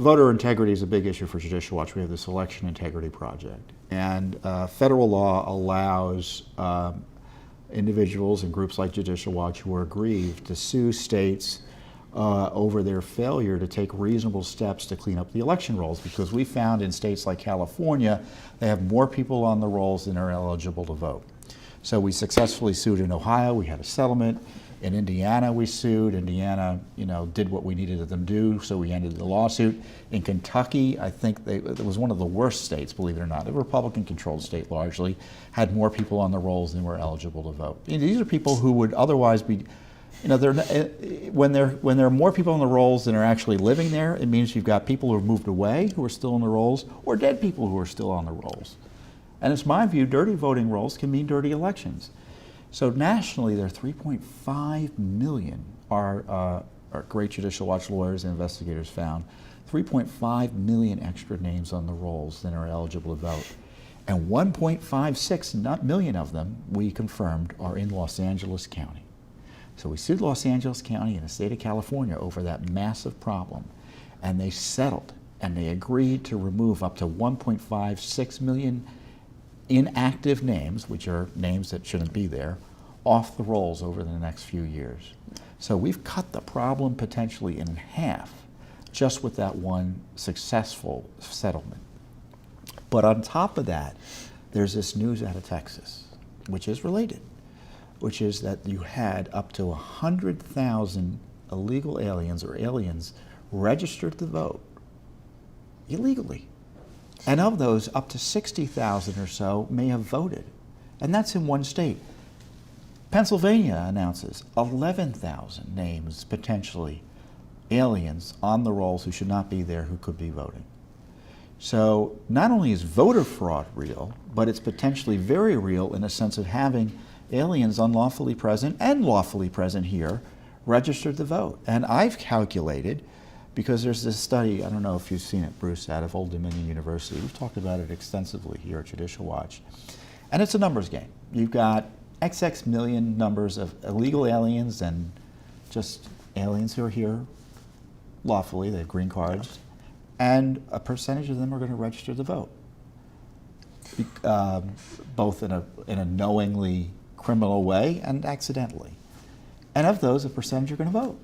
Voter integrity is a big issue for Judicial Watch. We have this election integrity project. And federal law allows individuals and groups like Judicial Watch who are aggrieved to sue states over their failure to take reasonable steps to clean up the election rolls, because we found in states like California, they have more people on the rolls than are eligible to vote. So we successfully sued in Ohio. We had a settlement. In Indiana, we sued. Indiana, did what we needed them to do, so we ended the lawsuit. In Kentucky, I think it was one of the worst states, believe it or not. A Republican-controlled state, largely, had more people on the rolls than were eligible to vote. These are people who would otherwise be, when there are more people on the rolls than are actually living there, it means you've got people who have moved away who are still on the rolls, or dead people who are still on the rolls. And it's my view, dirty voting rolls can mean dirty elections. So nationally, there are 3.5 million, our great Judicial Watch lawyers and investigators found, 3.5 million extra names on the rolls than are eligible to vote. And 1.56 million of them, we confirmed, are in Los Angeles County. So we sued Los Angeles County and the state of California over that massive problem. And they settled, and they agreed to remove up to 1.56 million inactive names, which are names that shouldn't be there, off the rolls over the next few years. So we've cut the problem potentially in half just with that one successful settlement. But on top of that, there's this news out of Texas, which is related, which is that you had up to 100,000 illegal aliens or aliens registered to vote illegally. And of those, up to 60,000 or so may have voted. And that's in one state. Pennsylvania announces 11,000 names, potentially, aliens on the rolls who should not be there, who could be voting. So not only is voter fraud real, but it's potentially very real in the sense of having aliens unlawfully present and lawfully present here registered to vote. And I've calculated, because there's this study, I don't know if you've seen it, Bruce, out of Old Dominion University. We've talked about it extensively here at Judicial Watch. And it's a numbers game. You've got XX million numbers of illegal aliens and just aliens who are here lawfully, they have green cards, and a percentage of them are going to register to vote, both in a knowingly criminal way and accidentally. And of those, a percentage are going to vote.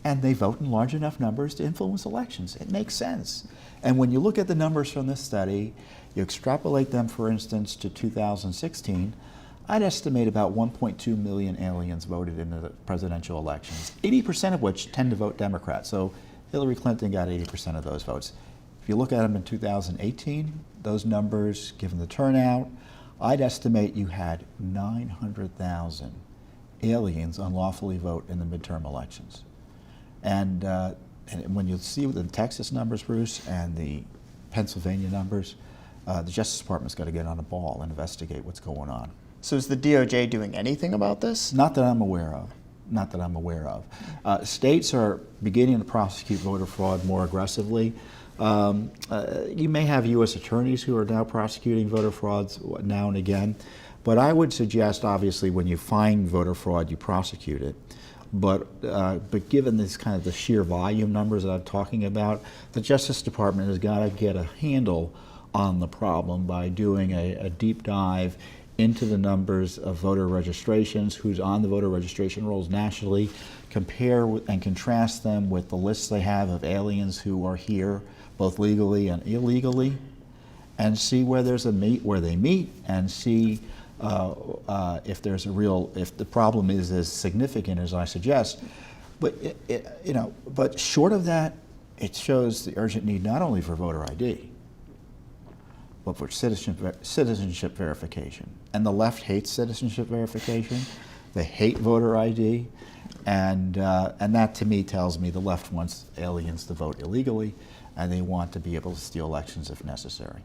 And they vote in large enough numbers to influence elections. It makes sense. And when you look at the numbers from this study, you extrapolate them, for instance, to 2016, I'd estimate about 1.2 million aliens voted in the presidential elections, 80% of which tend to vote Democrat. So Hillary Clinton got 80% of those votes. If you look at them in 2018, those numbers, given the turnout, I'd estimate you had 900,000 aliens unlawfully vote in the midterm elections. And when you see the Texas numbers, Bruce, and the Pennsylvania numbers, the Justice Department's got to get on a ball and investigate what's going on. So is the DOJ doing anything about this? Not that I'm aware of. Not that I'm aware of. States are beginning to prosecute voter fraud more aggressively. You may have U.S. attorneys who are now prosecuting voter frauds now and again, but I would suggest, obviously, when you find voter fraud, you prosecute it. But given this kind of the sheer volume numbers that I'm talking about, the Justice Department has got to get a handle on the problem by doing a deep dive into the numbers of voter registrations, who's on the voter registration rolls nationally, compare and contrast them with the lists they have of aliens who are here, both legally and illegally, and see where there's where they meet, and see if there's if the problem is as significant as I suggest. But but short of that, it shows the urgent need not only for voter ID, but for citizenship verification. And the left hates citizenship verification. They hate voter ID, and that to me tells me the left wants aliens to vote illegally, and they want to be able to steal elections if necessary.